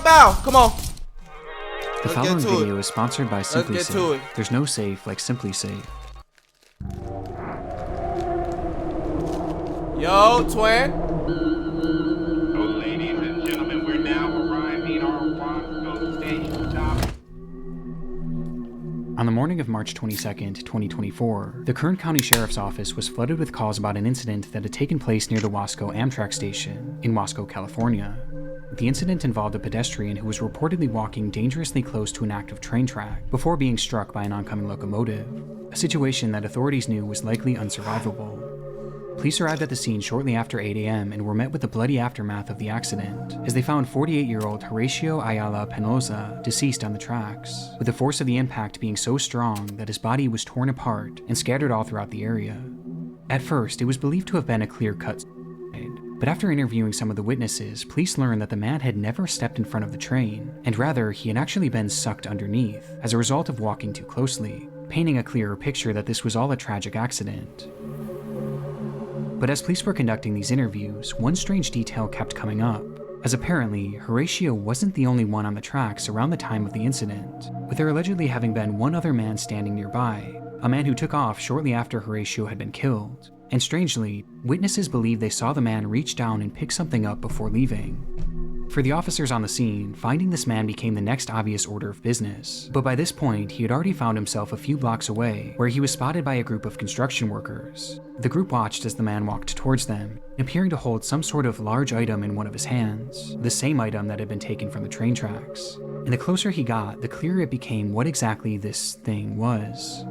bow. Come on. The following video is sponsored by Simply Safe. There's no safe like Simply Safe. Yo, twin. So, ladies and gentlemen, we're now arriving our Wasco station top. On the morning of March 22nd, 2024, the Kern County Sheriff's Office was flooded with calls about an incident that had taken place near the Wasco Amtrak station in Wasco, California. The incident involved a pedestrian who was reportedly walking dangerously close to an active train track before being struck by an oncoming locomotive, a situation that authorities knew was likely unsurvivable. Police arrived at the scene shortly after 8 a.m. and were met with the bloody aftermath of the accident, as they found 48-year-old Horacio Ayala Penoza deceased on the tracks, with the force of the impact being so strong that his body was torn apart and scattered all throughout the area. At first, it was believed to have been a clear-cut suicide, but after interviewing some of the witnesses, police learned that the man had never stepped in front of the train, and rather, he had actually been sucked underneath as a result of walking too closely, painting a clearer picture that this was all a tragic accident. But as police were conducting these interviews, one strange detail kept coming up, as apparently, Horacio wasn't the only one on the tracks around the time of the incident, with there allegedly having been one other man standing nearby, a man who took off shortly after Horacio had been killed, and strangely, witnesses believe they saw the man reach down and pick something up before leaving. For the officers on the scene, finding this man became the next obvious order of business, but by this point, he had already found himself a few blocks away, where he was spotted by a group of construction workers. The group watched as the man walked towards them, appearing to hold some sort of large item in one of his hands, the same item that had been taken from the train tracks. And the closer he got, the clearer it became what exactly this thing was.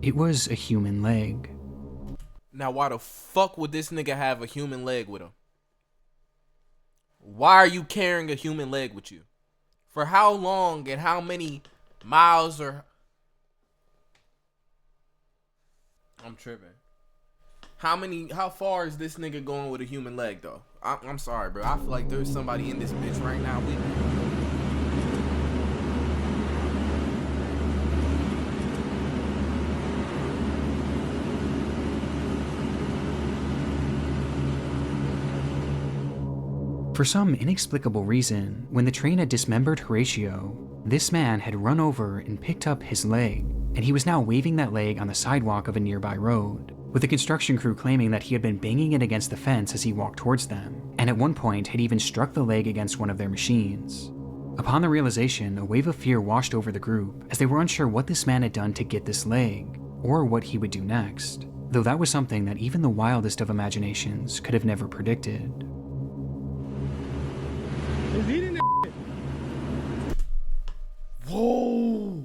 It was a human leg. Now, why the fuck would this nigga have a human leg with him? Why are you carrying a human leg with you? For how long and how many miles or... I'm tripping. How far is this nigga going with a human leg, though? I'm sorry, bro. I feel like there's somebody in this bitch right now with me. For some inexplicable reason, when the train had dismembered Horacio, this man had run over and picked up his leg, and he was now waving that leg on the sidewalk of a nearby road, with the construction crew claiming that he had been banging it against the fence as he walked towards them, and at one point had even struck the leg against one of their machines. Upon the realization, a wave of fear washed over the group, as they were unsure what this man had done to get this leg, or what he would do next, though that was something that even the wildest of imaginations could have never predicted. He's eating that. Whoa!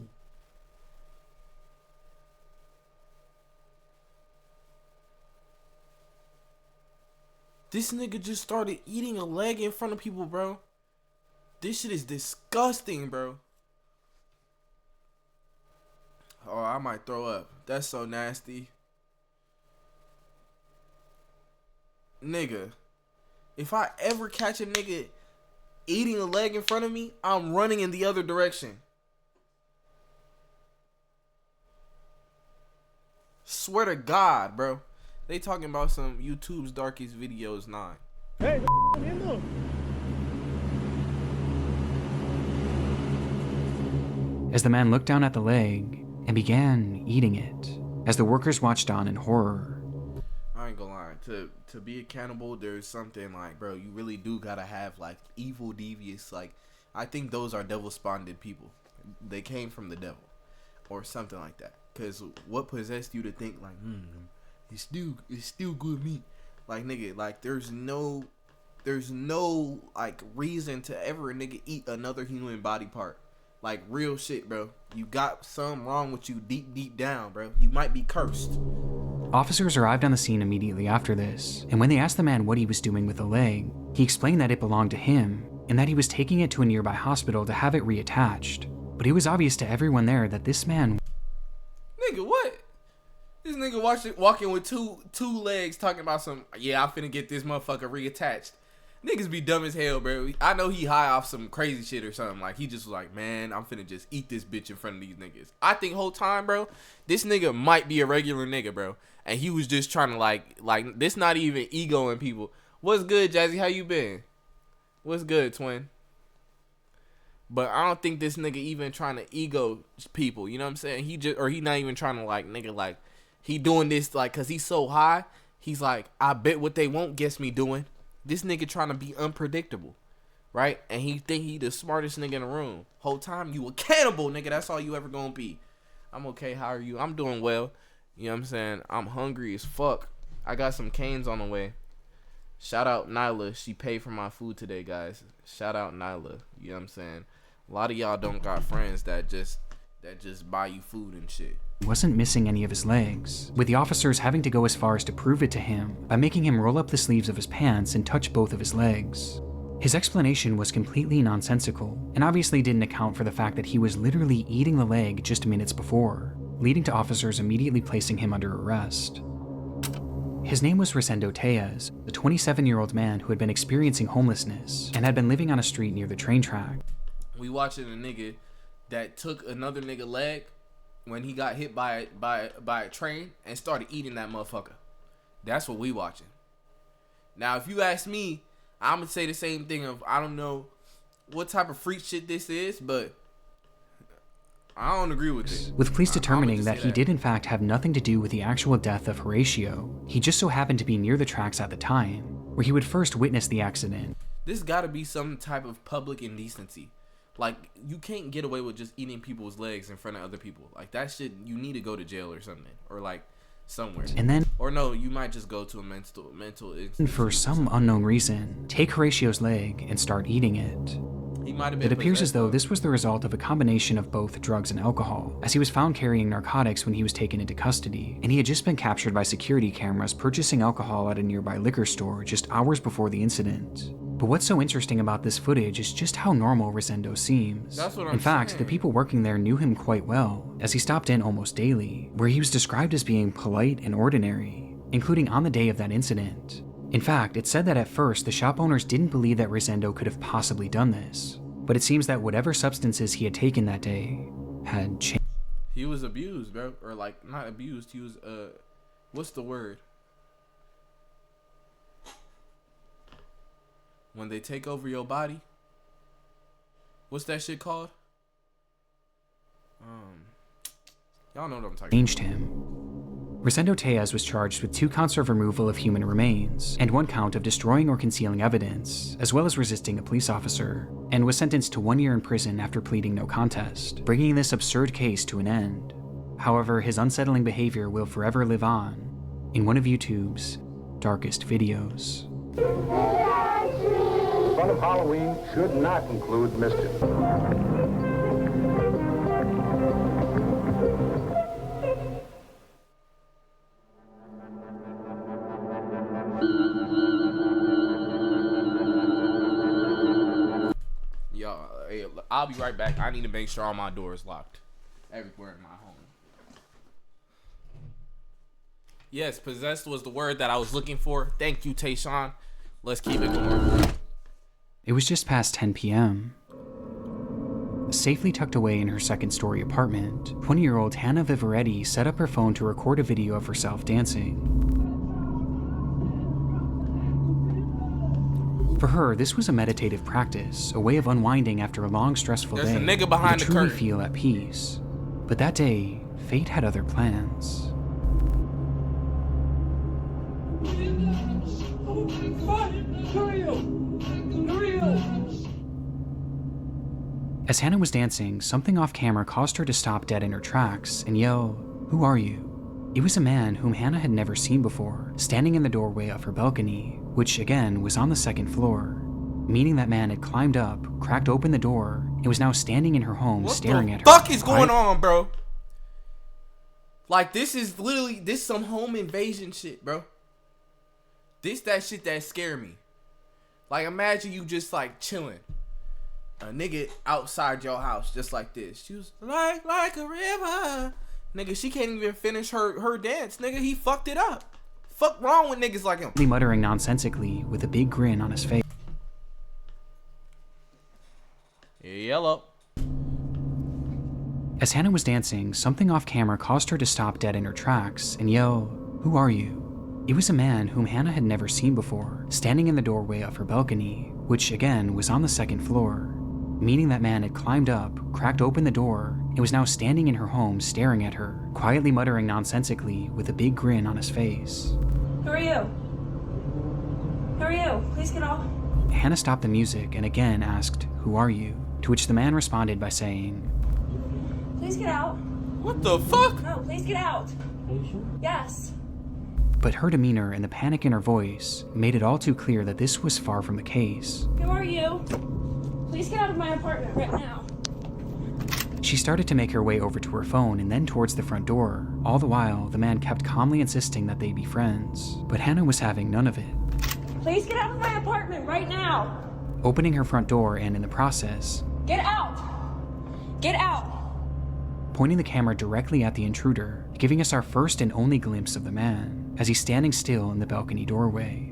This nigga just started eating a leg in front of people, bro. This shit is disgusting, bro. Oh, I might throw up. That's so nasty. Nigga, if I ever catch a nigga eating a leg in front of me, I'm running in the other direction. Swear to God, bro. They talking about some YouTube's darkest videos 9. Hey, look. As the man looked down at the leg and began eating it, as the workers watched on in horror. I ain't gonna lie. To be a cannibal, there's something like, bro, you really do gotta have like evil, devious, like, I think those are devil-spawned people. They came from the devil or something like that. Cause what possessed you to think like, it's still good meat? Like, nigga, like there's no like reason to ever nigga eat another human body part. Like, real shit, bro. You got something wrong with you deep down, bro. You might be cursed. Officers arrived on the scene immediately after this, and when they asked the man what he was doing with the leg, he explained that it belonged to him, and that he was taking it to a nearby hospital to have it reattached. But it was obvious to everyone there that this man... Nigga, what? This nigga walking with two legs talking about some, yeah, I'm finna get this motherfucker reattached. Niggas be dumb as hell, bro. I know he high off some crazy shit or something. Like, he just was like, man, I'm finna just eat this bitch in front of these niggas. I think whole time, bro, this nigga might be a regular nigga, bro. And he was just trying to, like, this not even egoing people. What's good, Jazzy? How you been? What's good, twin? But I don't think this nigga even trying to ego people. You know what I'm saying? He not even trying to like, nigga, like, he doing this like, cause he's so high. He's like, I bet what they won't guess me doing. This nigga trying to be unpredictable, right? And he think he the smartest nigga in the room. Whole time you a cannibal, nigga. That's all you ever gonna be. I'm okay. How are you? I'm doing well. You know what I'm saying? I'm hungry as fuck. I got some canes on the way. Shout out Nyla. She paid for my food today, guys. Shout out Nyla. You know what I'm saying? A lot of y'all don't got friends that just buy you food and shit. He wasn't missing any of his legs, with the officers having to go as far as to prove it to him by making him roll up the sleeves of his pants and touch both of his legs. His explanation was completely nonsensical, and obviously didn't account for the fact that he was literally eating the leg just minutes before, leading to officers immediately placing him under arrest. His name was Rosendo Tejas, a 27-year-old man who had been experiencing homelessness and had been living on a street near the train track. We watching a nigga that took another nigga leg when he got hit by a train and started eating that motherfucker. That's what we watching. Now, if you ask me, I'm gonna say the same thing of, I don't know what type of freak shit this is, but I don't agree with it. With police determining that he did in fact have nothing to do with the actual death of Horatio, he just so happened to be near the tracks at the time, where he would first witness the accident. This gotta be some type of public indecency. Like, you can't get away with just eating people's legs in front of other people. Like, that shit, you need to go to jail or something. Or, like, somewhere. And then, or no, you might just go to a mental institution. For some unknown reason, take Horatio's leg and start eating it. He might have been. It appears as though this was the result of a combination of both drugs and alcohol, as he was found carrying narcotics when he was taken into custody, and he had just been captured by security cameras purchasing alcohol at a nearby liquor store just hours before the incident. But what's so interesting about this footage is just how normal Rosendo seems. That's what I'm In fact, saying. the people working there knew him quite well, as he stopped in almost daily, where he was described as being polite and ordinary, including on the day of that incident. In fact, it said that at first the shop owners didn't believe that Rosendo could have possibly done this, but it seems that whatever substances he had taken that day had changed. He was abused, bro. Or, like, not abused. He was, what's the word? When they take over your body. What's that shit called? Y'all know what I'm talking about. Changed him. Rosendo Tejas was charged with 2 counts of removal of human remains and 1 count of destroying or concealing evidence, as well as resisting a police officer, and was sentenced to 1 year in prison after pleading no contest, bringing this absurd case to an end. However, his unsettling behavior will forever live on in one of YouTube's darkest videos. The fun of Halloween should not include mischief. Y'all, hey, I'll be right back. I need to make sure all my doors locked everywhere in my home. Yes, possessed was the word that I was looking for. Thank you, Tayshawn. Let's keep it going. It was just past 10 p.m. Safely tucked away in her second-story apartment, 20-year-old Hannah Vivaretti set up her phone to record a video of herself dancing. For her, this was a meditative practice, a way of unwinding after a long, stressful There's day, a nigga behind and to the truly curtain. feel at peace. But that day, fate had other plans. As Hannah was dancing, something off camera caused her to stop dead in her tracks and yell, "Who are you?" It was a man whom Hannah had never seen before, standing in the doorway of her balcony, which again was on the second floor, meaning that man had climbed up, cracked open the door, and was now standing in her home staring at her. What the fuck is going on, bro? Like, this is literally, this some home invasion shit, bro. This that shit that scare me. Like, imagine you just like chilling. A nigga outside your house just like this. She was like a river. Nigga, she can't even finish her dance. Nigga, he fucked it up. Fuck wrong with niggas like him. Muttering nonsensically with a big grin on his face. Yellow. As Hannah was dancing, something off camera caused her to stop dead in her tracks and yell, "Who are you?" It was a man whom Hannah had never seen before, standing in the doorway of her balcony, which again was on the second floor, meaning that man had climbed up, cracked open the door, and was now standing in her home staring at her, quietly muttering nonsensically with a big grin on his face. Who are you? Who are you? Please get off. Hannah stopped the music and again asked, "Who are you?" To which the man responded by saying, Please get out. What the fuck? No, please get out. Are you sure? Yes. But her demeanor and the panic in her voice made it all too clear that this was far from the case. Who are you? Please get out of my apartment right now. She started to make her way over to her phone and then towards the front door. All the while, the man kept calmly insisting that they be friends, but Hannah was having none of it. Please get out of my apartment right now. Opening her front door and in the process, Get out. Get out. pointing the camera directly at the intruder, giving us our first and only glimpse of the man as he's standing still in the balcony doorway.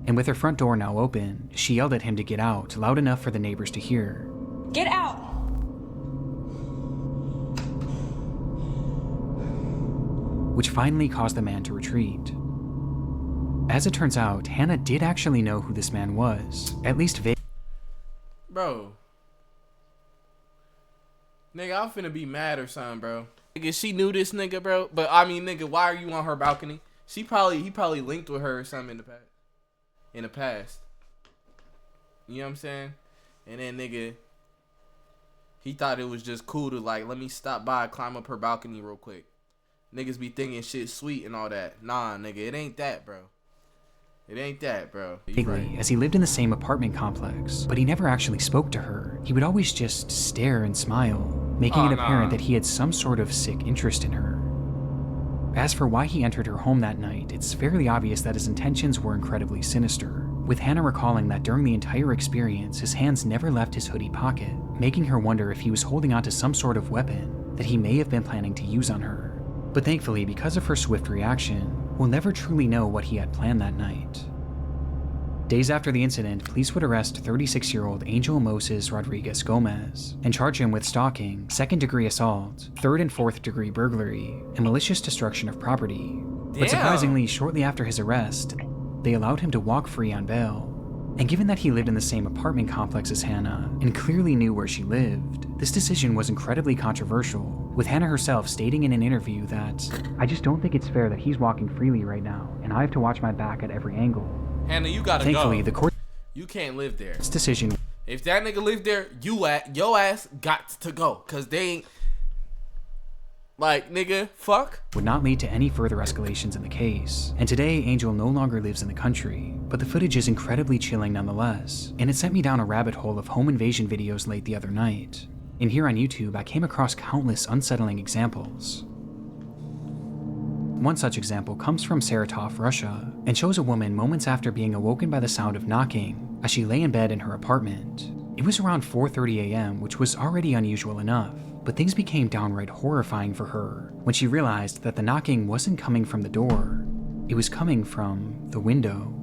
And with her front door now open, she yelled at him to get out, loud enough for the neighbors to hear. Get out. Which finally caused the man to retreat. As it turns out, Hannah did actually know who this man was, at least vaguely. Bro. Nigga, I'm finna be mad or something, bro. Nigga, she knew this nigga, bro. But I mean, nigga, why are you on her balcony? He probably linked with her or something in the past. You know what I'm saying? And then nigga, he thought it was just cool to like, let me stop by, climb up her balcony real quick. Niggas be thinking shit sweet and all that. Nah, nigga, it ain't that, bro. It ain't that, bro. Right. As he lived in the same apartment complex, but he never actually spoke to her. He would always just stare and smile, making it apparent that he had some sort of sick interest in her. As for why he entered her home that night, it's fairly obvious that his intentions were incredibly sinister, with Hannah recalling that during the entire experience, his hands never left his hoodie pocket, making her wonder if he was holding onto some sort of weapon that he may have been planning to use on her. But thankfully, because of her swift reaction, we'll never truly know what he had planned that night. Days after the incident, police would arrest 36-year-old Angel Moses Rodriguez Gomez and charge him with stalking, second-degree assault, third and fourth-degree burglary, and malicious destruction of property. But surprisingly, shortly after his arrest, they allowed him to walk free on bail. And given that he lived in the same apartment complex as Hannah and clearly knew where she lived, this decision was incredibly controversial, with Hannah herself stating in an interview that, "I just don't think it's fair that he's walking freely right now, and I have to watch my back at every angle." Hannah, you gotta Thankfully, go. the court You can't live there. decision. If that nigga lived there, your ass got to go. Cause they ain't like, nigga, fuck. Would not lead to any further escalations in the case. And today, Angel no longer lives in the country, but the footage is incredibly chilling nonetheless, and it sent me down a rabbit hole of home invasion videos late the other night. And here on YouTube, I came across countless unsettling examples. One such example comes from Saratov, Russia, and shows a woman moments after being awoken by the sound of knocking as she lay in bed in her apartment. It was around 4:30 a.m., which was already unusual enough, but things became downright horrifying for her when she realized that the knocking wasn't coming from the door, it was coming from the window.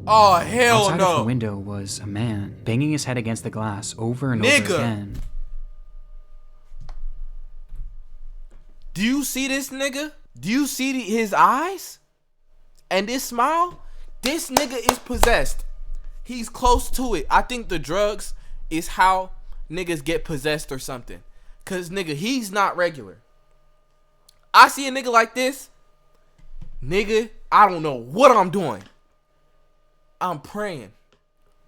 Oh, hell Outside no. of the window was a man, banging his head against the glass over and over again. Do you see this nigga? Do you see his eyes? And this smile? This nigga is possessed. He's close to it. I think the drugs is how niggas get possessed or something. Cause nigga, he's not regular. I see a nigga like this. Nigga, I don't know what I'm doing. I'm praying,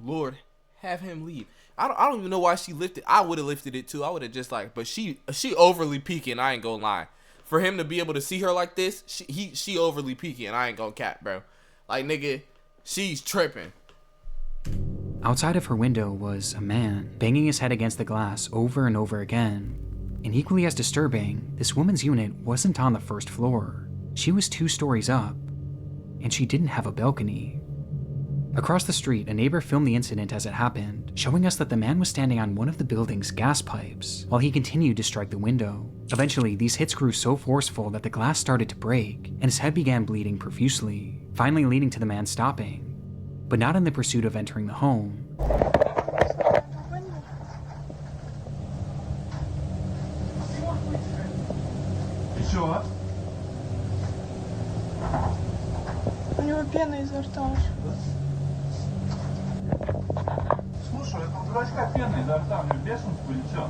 Lord, have him leave. I don't even know why she lifted. I would have lifted it too. I would have just like, but she overly peeking. I ain't gonna lie. For him to be able to see her like this, she overly peeking. I ain't gonna cap, bro. Like nigga, she's tripping. Outside of her window was a man, banging his head against the glass over and over again. And equally as disturbing, this woman's unit wasn't on the first floor. She was 2 stories up, and she didn't have a balcony. Across the street, a neighbor filmed the incident as it happened, showing us that the man was standing on one of the building's gas pipes while he continued to strike the window. Eventually, these hits grew so forceful that the glass started to break, and his head began bleeding profusely, finally leading to the man stopping, but not in the pursuit of entering the home. Еще. У него пена изо рта. Слушай, это у дурачка пена изо рта, у него бешенство или что?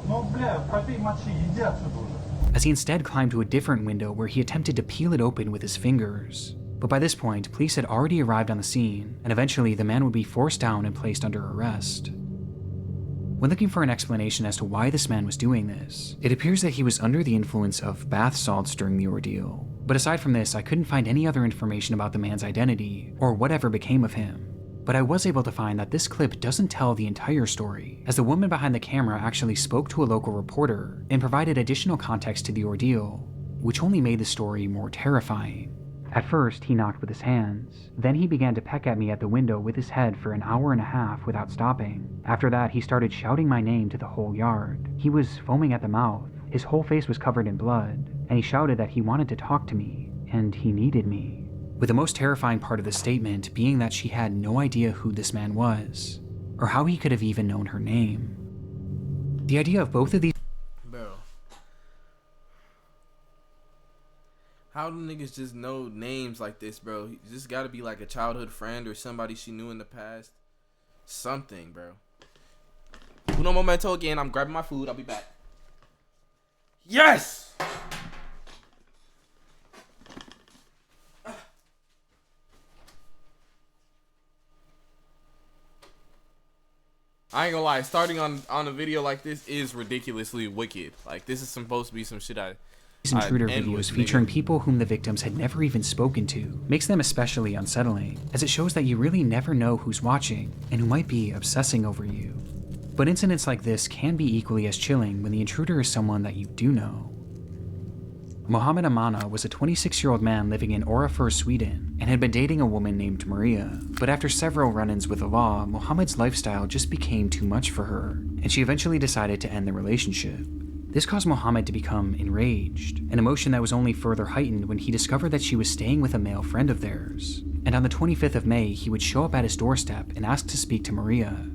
Ну, бля, попей мочи, иди отсюда уже. As he instead climbed to a different window where he attempted to peel it open with his fingers. But by this point, police had already arrived on the scene, and eventually the man would be forced down and placed under arrest. When looking for an explanation as to why this man was doing this, it appears that he was under the influence of bath salts during the ordeal. But aside from this, I couldn't find any other information about the man's identity, or whatever became of him. But I was able to find that this clip doesn't tell the entire story, as the woman behind the camera actually spoke to a local reporter and provided additional context to the ordeal, which only made the story more terrifying. At first, he knocked with his hands. Then he began to peck at me at the window with his head for an hour and a half without stopping. After that, he started shouting my name to the whole yard. He was foaming at the mouth. His whole face was covered in blood, and he shouted that he wanted to talk to me, and he needed me. With the most terrifying part of the statement being that she had no idea who this man was, or how he could have even known her name. The idea of both of these— Bro. How do niggas just know names like this, bro? You just gotta be like a childhood friend or somebody she knew in the past. Something, bro. Uno momento again. I'm grabbing my food. I'll be back. Yes! I ain't gonna lie, starting on a video like this is ridiculously wicked. Like, this is supposed to be some shit These intruder videos featuring people whom the victims had never even spoken to makes them especially unsettling, as it shows that you really never know who's watching and who might be obsessing over you. But incidents like this can be equally as chilling when the intruder is someone that you do know. Mohammed Amana was a 26-year-old man living in Orrefors, Sweden, and had been dating a woman named Maria. But after several run-ins with the law, Mohammed's lifestyle just became too much for her, and she eventually decided to end the relationship. This caused Mohammed to become enraged, an emotion that was only further heightened when he discovered that she was staying with a male friend of theirs. And on the 25th of May, he would show up at his doorstep and ask to speak to Maria.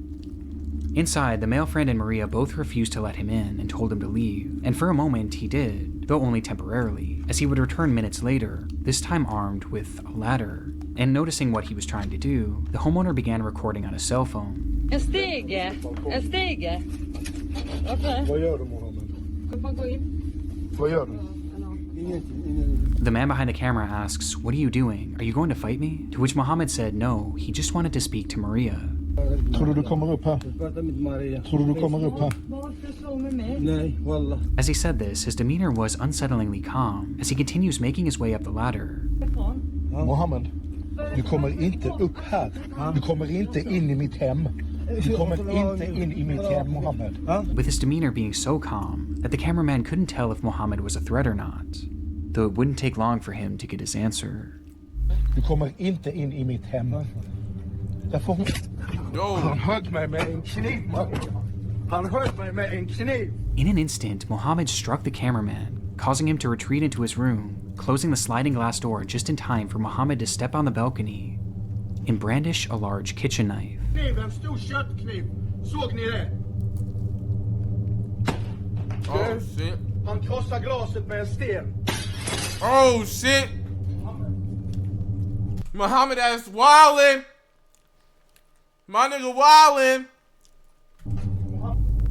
Inside, the male friend and Maria both refused to let him in and told him to leave, and for a moment he did, though only temporarily, as he would return minutes later, this time armed with a ladder. And noticing what he was trying to do, the homeowner began recording on his cell phone. En stege. Varför? Vad gör du, Mohammed? Man gå in. Vad gör du? The man behind the camera asks, "What are you doing? Are you going to fight me?" To which Mohammed said no, he just wanted to speak to Maria. Tror du kommer upp här? Tror du kommer upp här? Nej, wallah. As he said this, his demeanor was unsettlingly calm as he continues making his way up the ladder. Mohammed, du kommer inte upp här. Du kommer inte in I mitt hem. Du kommer inte in I mitt hem, Mohammed. With his demeanor being so calm that the cameraman couldn't tell if Mohammed was a threat or not, though it wouldn't take long for him to get his answer. Du kommer inte in I mitt hem. Därför han högg mig med en kniv. Han högg mig med en kniv. In an instant, Mohammed struck the cameraman, causing him to retreat into his room, closing the sliding glass door just in time for Mohammed to step on the balcony and brandish a large kitchen knife. En stor köttkniv. Såg ni det? Oh shit. Han krossar glaset med en sten. Oh shit. Muhammad ass wildin'. My nigga wildin'.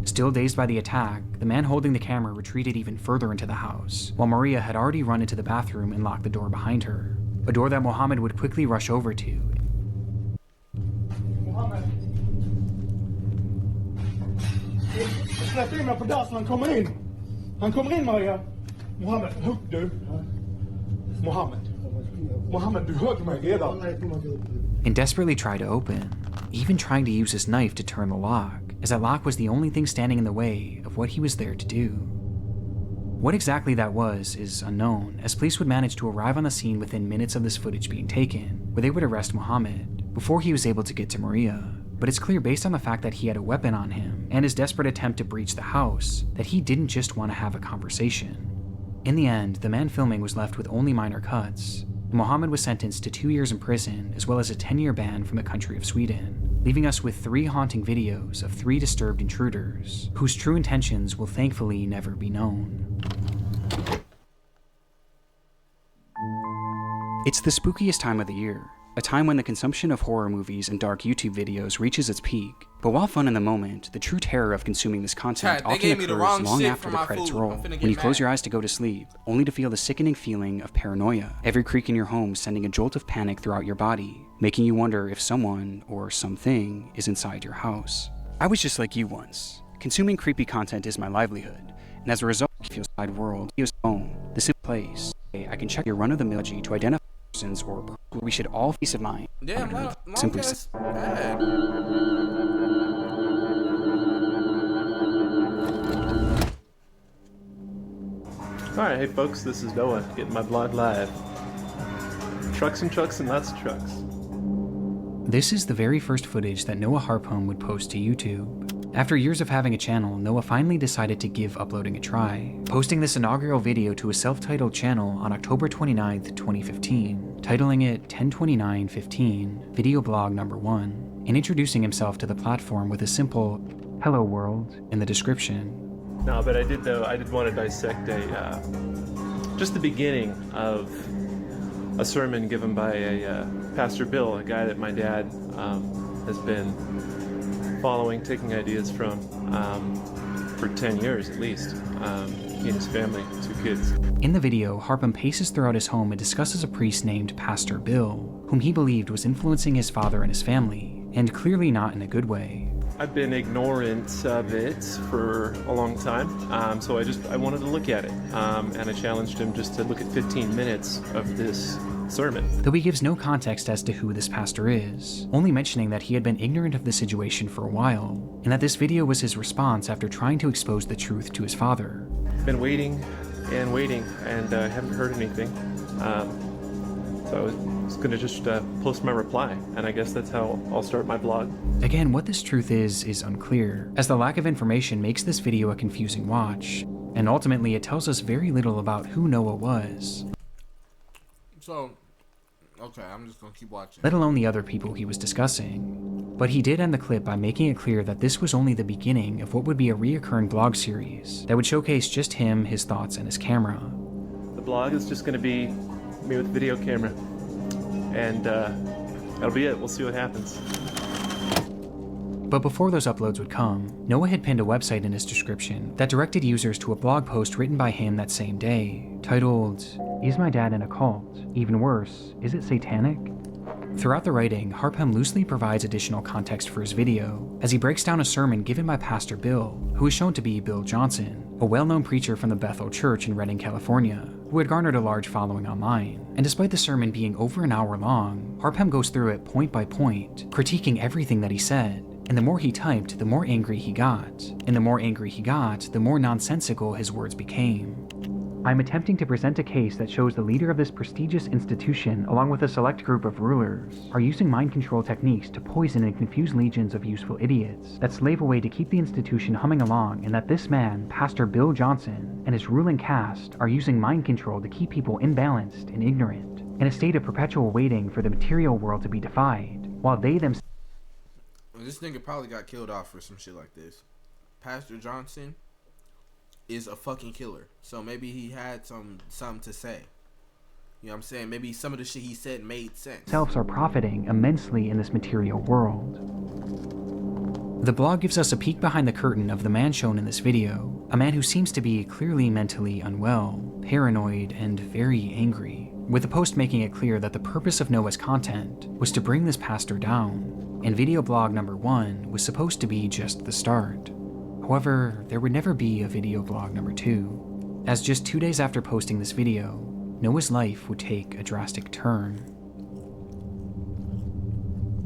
Still dazed by the attack, the man holding the camera retreated even further into the house, while Maria had already run into the bathroom and locked the door behind her, a door that Mohammed would quickly rush over to. Mohammed. Släpp in mig på dassen, han kommer in. Han kommer in, Maria. Mohammed, hugg du. Mohammed, du högg mig redan. And desperately tried to open, even trying to use his knife to turn the lock, as that lock was the only thing standing in the way of what he was there to do. What exactly that was is unknown, as police would manage to arrive on the scene within minutes of this footage being taken, where they would arrest Mohammed before he was able to get to Maria. But it's clear based on the fact that he had a weapon on him and his desperate attempt to breach the house that he didn't just want to have a conversation. In the end, the man filming was left with only minor cuts. Mohammed was sentenced to 2 years in prison as well as a 10-year ban from the country of Sweden. leaving us with 3 haunting videos of 3 disturbed intruders, whose true intentions will thankfully never be known. It's the spookiest time of the year, a time when the consumption of horror movies and dark YouTube videos reaches its peak. But while fun in the moment, the true terror of consuming this content often occurs long after the credits roll, when you close your eyes to go to sleep, only to feel the sickening feeling of paranoia, every creak in your home sending a jolt of panic throughout your body, making you wonder if someone or something is inside your house. I was just like you once. Consuming creepy content is my livelihood, and as a result, I feel side world, video's home, the simple place. I can check your run-of-the-mill to identify persons or where we should all peace of mind. Yeah, simply bad. Alright, hey folks, this is Noah, getting my blog live. Trucks and trucks and lots of trucks. This is the very first footage that Noah Harpham would post to YouTube. After years of having a channel, Noah finally decided to give uploading a try, posting this inaugural video to a self-titled channel on October 29th, 2015, titling it 10/29/15, video blog number 1, and introducing himself to the platform with a simple "Hello world" in the description. No, but I did want to dissect just the beginning of a sermon given by a Pastor Bill, a guy that my dad has been following, taking ideas from for 10 years at least. He and his family, 2 kids. In the video, Harpham paces throughout his home and discusses a priest named Pastor Bill, whom he believed was influencing his father and his family, and clearly not in a good way. I've been ignorant of it for a long time, so I wanted to look at it, and I challenged him just to look at 15 minutes of this sermon. Though he gives no context as to who this pastor is, only mentioning that he had been ignorant of the situation for a while, and that this video was his response after trying to expose the truth to his father. Been waiting, and I haven't heard anything, so I was going to just post my reply, and I guess that's how I'll start my blog. Again, what this truth is unclear, as the lack of information makes this video a confusing watch, and ultimately it tells us very little about who Noah was. So, okay, I'm just gonna keep watching. Let alone the other people he was discussing. But he did end the clip by making it clear that this was only the beginning of what would be a reoccurring blog series that would showcase just him, his thoughts, and his camera. The blog is just going to be me with a video camera, and that'll be it. We'll see what happens. But before those uploads would come, Noah had pinned a website in his description that directed users to a blog post written by him that same day, titled, "Is My Dad in a Cult? Even worse, is it satanic?" Throughout the writing, Harpham loosely provides additional context for his video, as he breaks down a sermon given by Pastor Bill, who is shown to be Bill Johnson, a well-known preacher from the Bethel Church in Redding, California, who had garnered a large following online. And despite the sermon being over an hour long, Harpham goes through it point by point, critiquing everything that he said. And the more he typed, the more angry he got. And the more angry he got, the more nonsensical his words became. "I'm attempting to present a case that shows the leader of this prestigious institution, along with a select group of rulers, are using mind control techniques to poison and confuse legions of useful idiots that slave away to keep the institution humming along, and that this man, Pastor Bill Johnson, and his ruling caste are using mind control to keep people imbalanced and ignorant, in a state of perpetual waiting for the material world to be defied, while they themselves..." This nigga probably got killed off for some shit like this. Pastor Johnson is a fucking killer, so maybe he had something to say. You know what I'm saying? Maybe some of the shit he said made sense. Themselves are profiting immensely in this material world. The blog gives us a peek behind the curtain of the man shown in this video, a man who seems to be clearly mentally unwell, paranoid, and very angry, with the post making it clear that the purpose of Noah's content was to bring this pastor down, and video blog number 1 was supposed to be just the start. However, there would never be a video blog number 2, as just 2 days after posting this video, Noah's life would take a drastic turn.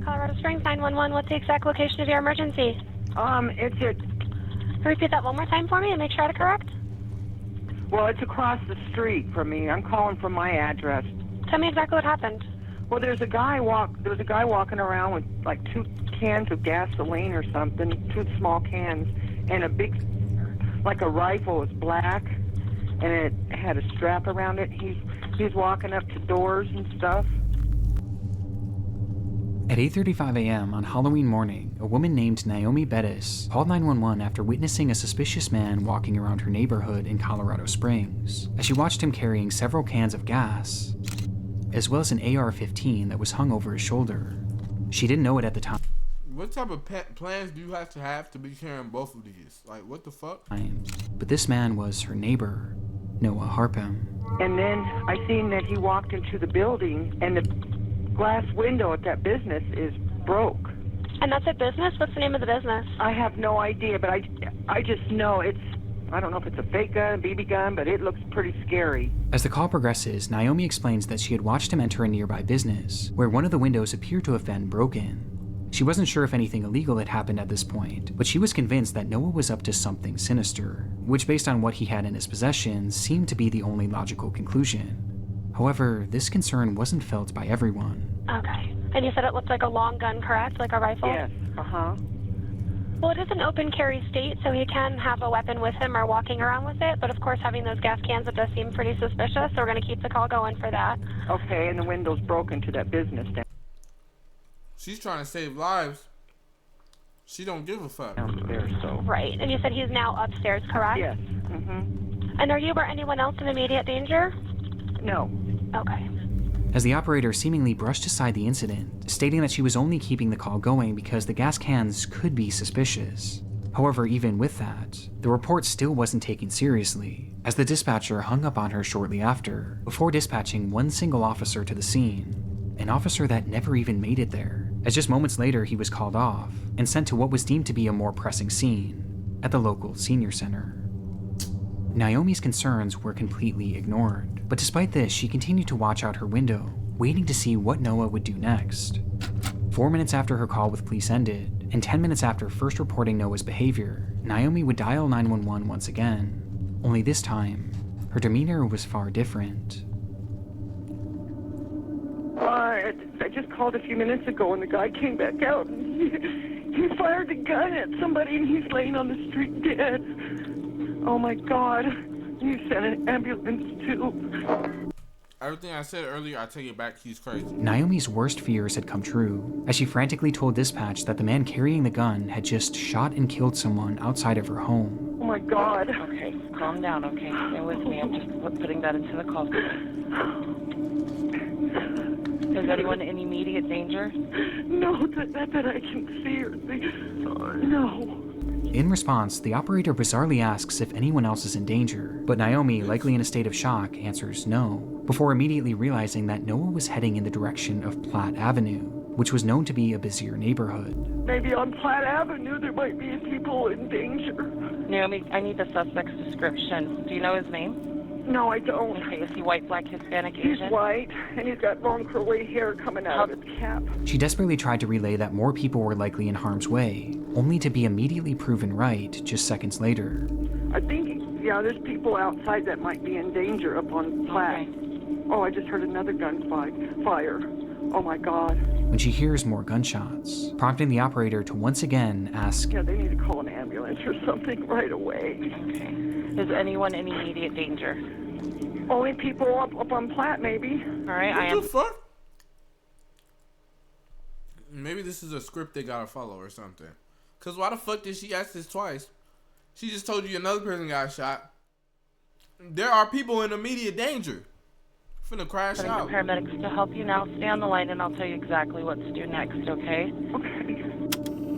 Colorado Springs 911, what's the exact location of your emergency? It's at... Can you repeat that one more time for me and make sure I had it correct? Well, it's across the street from me. I'm calling from my address. Tell me exactly what happened. Well, there was a guy walking around with like 2 cans of gasoline or something, 2 small cans, and a big, like a rifle. It was black, and it had a strap around it. He's walking up to doors and stuff. At 8:35 a.m. on Halloween morning, a woman named Naomi Bettis called 911 after witnessing a suspicious man walking around her neighborhood in Colorado Springs, as she watched him carrying several cans of gas, as well as an AR-15 that was hung over his shoulder. She didn't know it at the time. What type of plans do you have to be carrying both of these? Like, what the fuck? But this man was her neighbor, Noah Harpham. And then I seen that he walked into the building, and the glass window at that business is broke. And that's a business? What's the name of the business? I have no idea, but I just know it's, I don't know if it's a fake gun, BB gun, but it looks pretty scary. As the call progresses, Naomi explains that she had watched him enter a nearby business, where one of the windows appeared to have been broken. She wasn't sure if anything illegal had happened at this point, but she was convinced that Noah was up to something sinister, which based on what he had in his possession seemed to be the only logical conclusion. However, this concern wasn't felt by everyone. Okay. And you said it looked like a long gun, correct? Like a rifle? Yes, uh-huh. Well, it is an open carry state, so he can have a weapon with him or walking around with it, but of course having those gas cans, it does seem pretty suspicious, so we're going to keep the call going for that. Okay, and the window's broken to that business down. She's trying to save lives. She don't give a fuck. Downstairs, so. Right, and you said he's now upstairs, correct? Yes, mm-hmm. And are you or anyone else in immediate danger? No. Okay. As the operator seemingly brushed aside the incident, stating that she was only keeping the call going because the gas cans could be suspicious. However, even with that, the report still wasn't taken seriously, as the dispatcher hung up on her shortly after, before dispatching one single officer to the scene, an officer that never even made it there, as just moments later he was called off and sent to what was deemed to be a more pressing scene at the local senior center. Naomi's concerns were completely ignored, but despite this, she continued to watch out her window, waiting to see what Noah would do next. 4 minutes after her call with police ended, and 10 minutes after first reporting Noah's behavior, Naomi would dial 911 once again, only this time, her demeanor was far different. I just called a few minutes ago, and the guy came back out, and he fired a gun at somebody, and he's laying on the street dead. Oh my God, you sent an ambulance too. Everything I said earlier, I take it back, he's crazy. Naomi's worst fears had come true, as she frantically told dispatch that the man carrying the gun had just shot and killed someone outside of her home. Oh my God. Okay, calm down, okay? Stay with me, I'm just putting that into the call. Is anyone in immediate danger? No, that I can see or see. No. In response, the operator bizarrely asks if anyone else is in danger, but Naomi, likely in a state of shock, answers no, before immediately realizing that Noah was heading in the direction of Platt Avenue, which was known to be a busier neighborhood. Maybe on Platt Avenue there might be people in danger. Naomi, I need the suspect's description. Do you know his name? No, I don't. Okay, is he white, black, Hispanic, Asian? He's white, and he's got long curly hair coming out of his cap. She desperately tried to relay that more people were likely in harm's way, only to be immediately proven right just seconds later. I think, yeah, there's people outside that might be in danger up on Platt. Okay. Oh, I just heard another gun fire. Oh my God. When she hears more gunshots, prompting the operator to once again ask, yeah, they need to call an ambulance or something right away. Okay. Is anyone in immediate danger? Only people up on Platt, maybe. All right, what the fuck? Maybe this is a script they gotta follow or something. Cause why the fuck did she ask this twice? She just told you another person got shot. There are people in immediate danger. Finna crash out. The paramedics to help you now. Stay on the line and I'll tell you exactly what to do next, okay? Okay.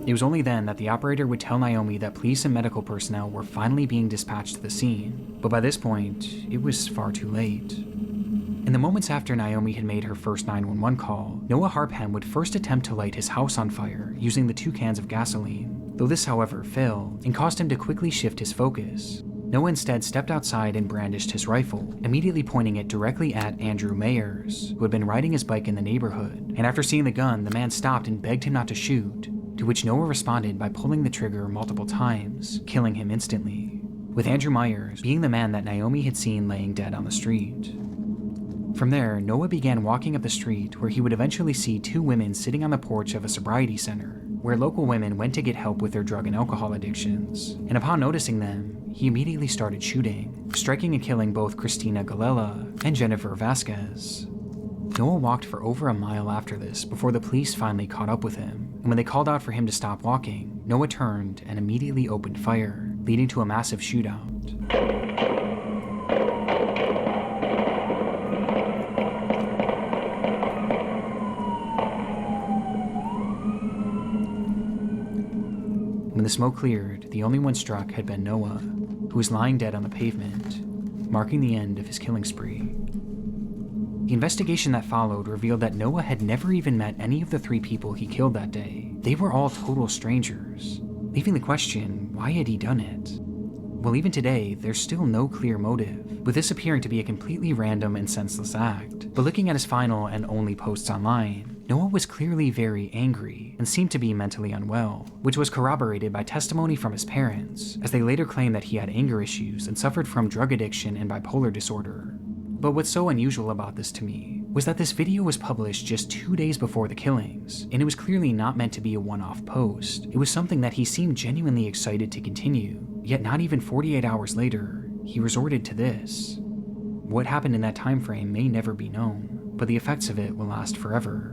It was only then that the operator would tell Naomi that police and medical personnel were finally being dispatched to the scene, but by this point, it was far too late. In the moments after Naomi had made her first 911 call, Noah Harpham would first attempt to light his house on fire using the 2 cans of gasoline, though this, however, failed and caused him to quickly shift his focus. Noah instead stepped outside and brandished his rifle, immediately pointing it directly at Andrew Mayers, who had been riding his bike in the neighborhood, and after seeing the gun, the man stopped and begged him not to shoot, to which Noah responded by pulling the trigger multiple times, killing him instantly, with Andrew Myers being the man that Naomi had seen laying dead on the street. From there, Noah began walking up the street where he would eventually see 2 women sitting on the porch of a sobriety center, where local women went to get help with their drug and alcohol addictions, and upon noticing them, he immediately started shooting, striking and killing both Christina Gallela and Jennifer Vasquez. Noah walked for over a mile after this before the police finally caught up with him, and when they called out for him to stop walking, Noah turned and immediately opened fire, leading to a massive shootout. When the smoke cleared, the only one struck had been Noah, who was lying dead on the pavement, marking the end of his killing spree. The investigation that followed revealed that Noah had never even met any of the 3 people he killed that day. They were all total strangers, leaving the question, why had he done it? Well, even today, there's still no clear motive, with this appearing to be a completely random and senseless act. But looking at his final and only posts online, Noah was clearly very angry and seemed to be mentally unwell, which was corroborated by testimony from his parents, as they later claimed that he had anger issues and suffered from drug addiction and bipolar disorder. But what's so unusual about this to me was that this video was published just 2 days before the killings, and it was clearly not meant to be a one-off post. It was something that he seemed genuinely excited to continue, yet not even 48 hours later, he resorted to this. What happened in that time frame may never be known, but the effects of it will last forever.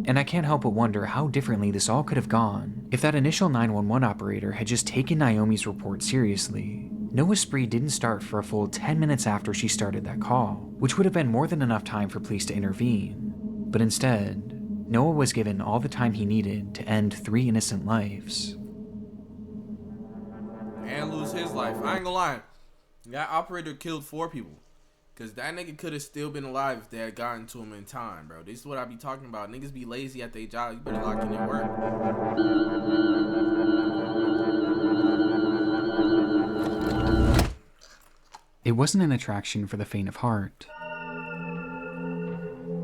And I can't help but wonder how differently this all could have gone if that initial 911 operator had just taken Naomi's report seriously. Noah's spree didn't start for a full 10 minutes after she started that call, which would have been more than enough time for police to intervene. But instead, Noah was given all the time he needed to end 3 innocent lives. And lose his life. I ain't gonna lie. That operator killed 4 people. Because that nigga could have still been alive if they had gotten to him in time, bro. This is what I be talking about. Niggas be lazy at their job. You better lock in your work. It wasn't an attraction for the faint of heart.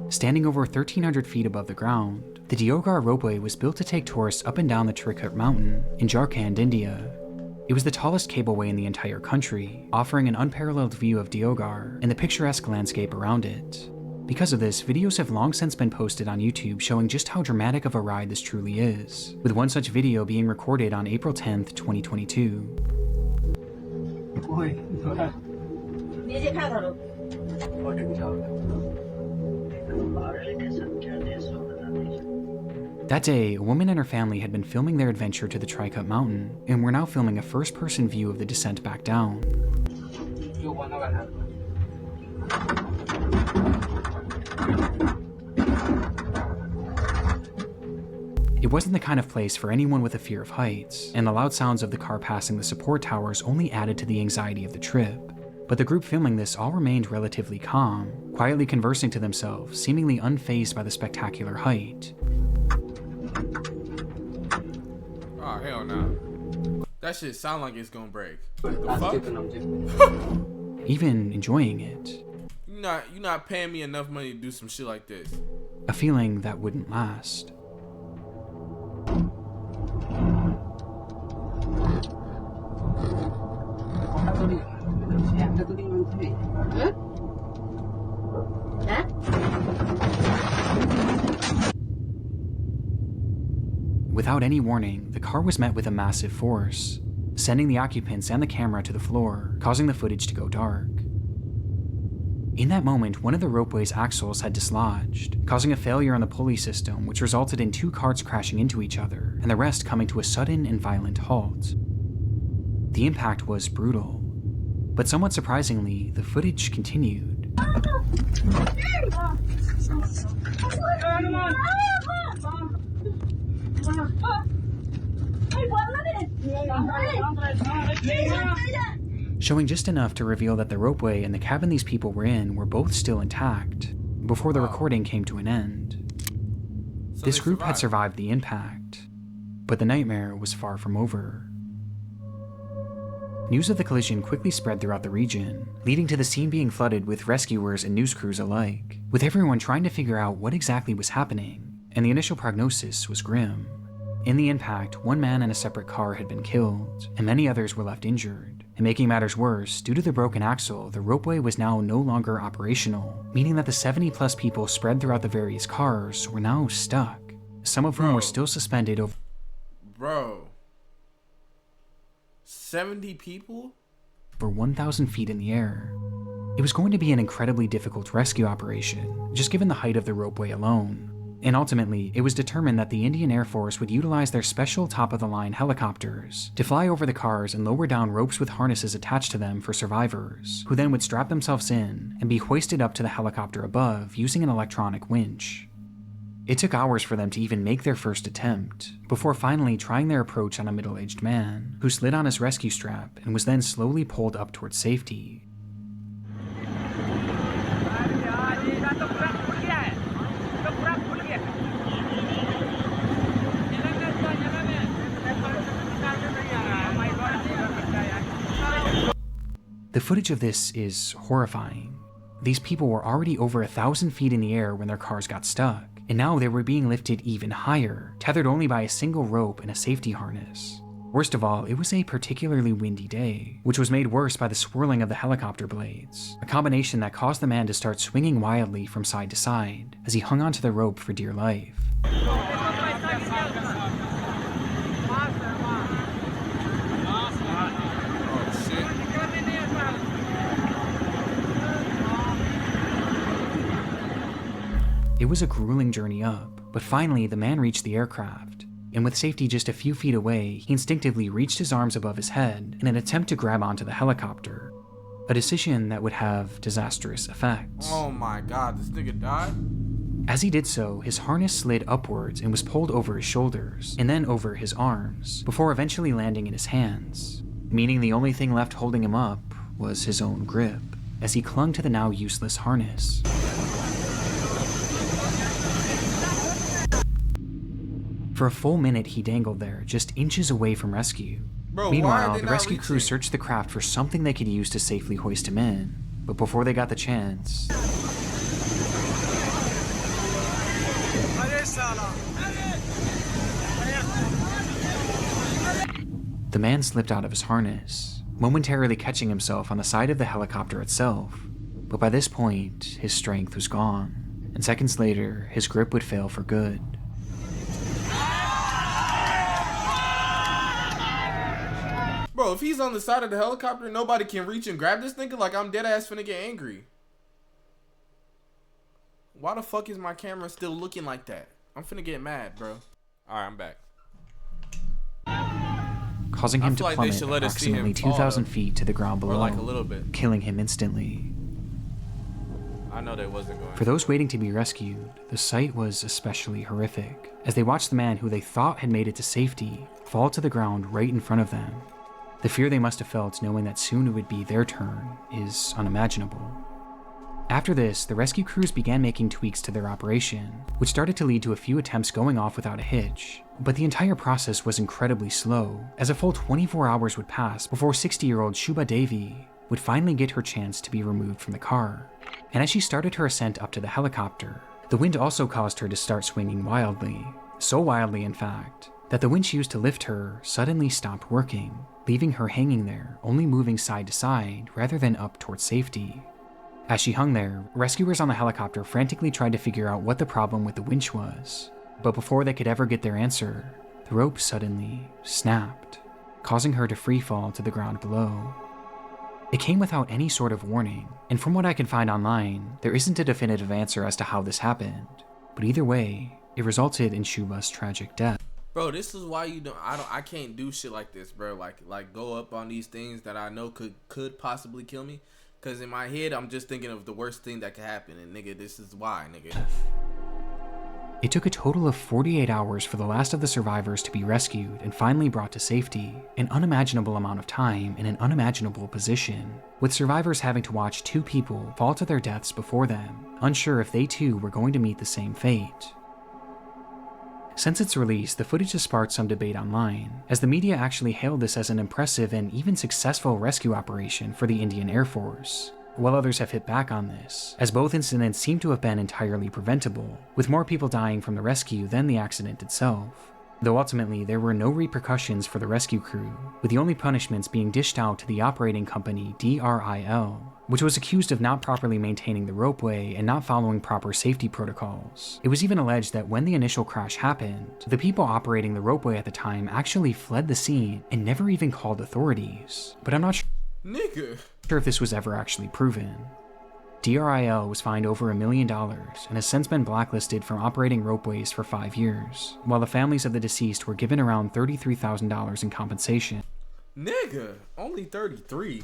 Standing over 1,300 feet above the ground, the Deoghar Ropeway was built to take tourists up and down the Trikut mountain in Jharkhand, India. It was the tallest cableway in the entire country, offering an unparalleled view of Deoghar and the picturesque landscape around it. Because of this, videos have long since been posted on YouTube showing just how dramatic of a ride this truly is, with one such video being recorded on April 10th, 2022. That day, a woman and her family had been filming their adventure to the Trikut mountain, and were now filming a first-person view of the descent back down. It wasn't the kind of place for anyone with a fear of heights, and the loud sounds of the car passing the support towers only added to the anxiety of the trip. But the group filming this all remained relatively calm, quietly conversing to themselves, seemingly unfazed by the spectacular height. Oh, hell no. That shit sound like it's gonna break. The fuck? Even enjoying it. You're not paying me enough money to do some shit like this. A feeling that wouldn't last. Without any warning, the car was met with a massive force, sending the occupants and the camera to the floor, causing the footage to go dark. In that moment, one of the ropeway's axles had dislodged, causing a failure on the pulley system, which resulted in 2 carts crashing into each other, and the rest coming to a sudden and violent halt. The impact was brutal, but somewhat surprisingly, the footage continued. Showing just enough to reveal that the ropeway and the cabin these people were in were both still intact, before the recording came to an end. So this group had survived the impact, but the nightmare was far from over. News of the collision quickly spread throughout the region, leading to the scene being flooded with rescuers and news crews alike, with everyone trying to figure out what exactly was happening, and the initial prognosis was grim. In the impact, 1 man in a separate car had been killed, and many others were left injured. And making matters worse, due to the broken axle, the ropeway was now no longer operational, meaning that the 70+ people spread throughout the various cars were now stuck, some of whom were still suspended over— Bro. 70 people? For 1,000 feet in the air. It was going to be an incredibly difficult rescue operation, just given the height of the ropeway alone. And ultimately, it was determined that the Indian Air Force would utilize their special top-of-the-line helicopters to fly over the cars and lower down ropes with harnesses attached to them for survivors, who then would strap themselves in and be hoisted up to the helicopter above using an electronic winch. It took hours for them to even make their first attempt, before finally trying their approach on a middle-aged man, who slid on his rescue strap and was then slowly pulled up towards safety. The footage of this is horrifying. These people were already over 1,000 feet in the air when their cars got stuck, and now they were being lifted even higher, tethered only by a single rope and a safety harness. Worst of all, it was a particularly windy day, which was made worse by the swirling of the helicopter blades, a combination that caused the man to start swinging wildly from side to side as he hung onto the rope for dear life. It was a grueling journey up, but finally the man reached the aircraft, and with safety just a few feet away, he instinctively reached his arms above his head in an attempt to grab onto the helicopter, a decision that would have disastrous effects. Oh my god, this nigga died? As he did so, his harness slid upwards and was pulled over his shoulders, and then over his arms, before eventually landing in his hands, meaning the only thing left holding him up was his own grip, as he clung to the now useless harness. For a full minute, he dangled there, just inches away from rescue. Bro, meanwhile, the rescue crew searched the craft for something they could use to safely hoist him in, but before they got the chance, the man slipped out of his harness, momentarily catching himself on the side of the helicopter itself. But by this point, his strength was gone, and seconds later, his grip would fail for good. Bro, if he's on the side of the helicopter, nobody can reach and grab this nigga. Like, I'm dead ass finna get angry. Why the fuck is my camera still looking like that? I'm finna get mad, bro. Alright, I'm back. Causing him to plummet approximately 2,000 feet to the ground below, like a little bit, killing him instantly. I know they wasn't going. For those waiting to be rescued, the sight was especially horrific, as they watched the man who they thought had made it to safety fall to the ground right in front of them. The fear they must have felt knowing that soon it would be their turn is unimaginable. After this, the rescue crews began making tweaks to their operation, which started to lead to a few attempts going off without a hitch. But the entire process was incredibly slow, as a full 24 hours would pass before 60-year-old Shubha Devi would finally get her chance to be removed from the car. And as she started her ascent up to the helicopter, the wind also caused her to start swinging wildly. So wildly, in fact, that the winch used to lift her suddenly stopped working, leaving her hanging there, only moving side to side rather than up towards safety. As she hung there, rescuers on the helicopter frantically tried to figure out what the problem with the winch was. But before they could ever get their answer, the rope suddenly snapped, causing her to free fall to the ground below. It came without any sort of warning, and from what I can find online, there isn't a definitive answer as to how this happened. But either way, it resulted in Shubha's tragic death. Bro, this is why I can't do shit like this, bro. Like go up on these things that I know could possibly kill me. Cause in my head, I'm just thinking of the worst thing that could happen, and nigga, this is why, nigga. It took a total of 48 hours for the last of the survivors to be rescued and finally brought to safety, an unimaginable amount of time in an unimaginable position, with survivors having to watch two people fall to their deaths before them, unsure if they too were going to meet the same fate. Since its release, the footage has sparked some debate online, as the media actually hailed this as an impressive and even successful rescue operation for the Indian Air Force, while others have hit back on this, as both incidents seem to have been entirely preventable, with more people dying from the rescue than the accident itself. Though ultimately there were no repercussions for the rescue crew, with the only punishments being dished out to the operating company DRIL, which was accused of not properly maintaining the ropeway and not following proper safety protocols. It was even alleged that when the initial crash happened, the people operating the ropeway at the time actually fled the scene and never even called authorities. But I'm not sure if this was ever actually proven. DRIL was fined over $1 million and has since been blacklisted from operating ropeways for 5 years, while the families of the deceased were given around $33,000 in compensation. Nigga, only 33.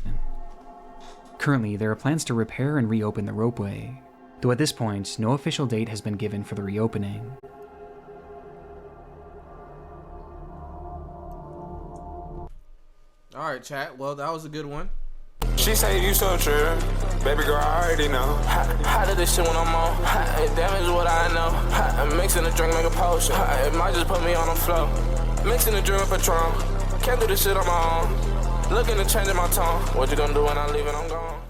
Currently, there are plans to repair and reopen the ropeway, though at this point, no official date has been given for the reopening. Alright, chat. Well, that was a good one. She say you so true. Baby girl, I already know. How did this shit when I'm on? Damage what I know. Mixing the drink, make a potion. It might just put me on the floor. Mixing the drink with Patron. Can't do this shit on my own. Looking to change my tone. What you gonna do when I leave and I'm gone?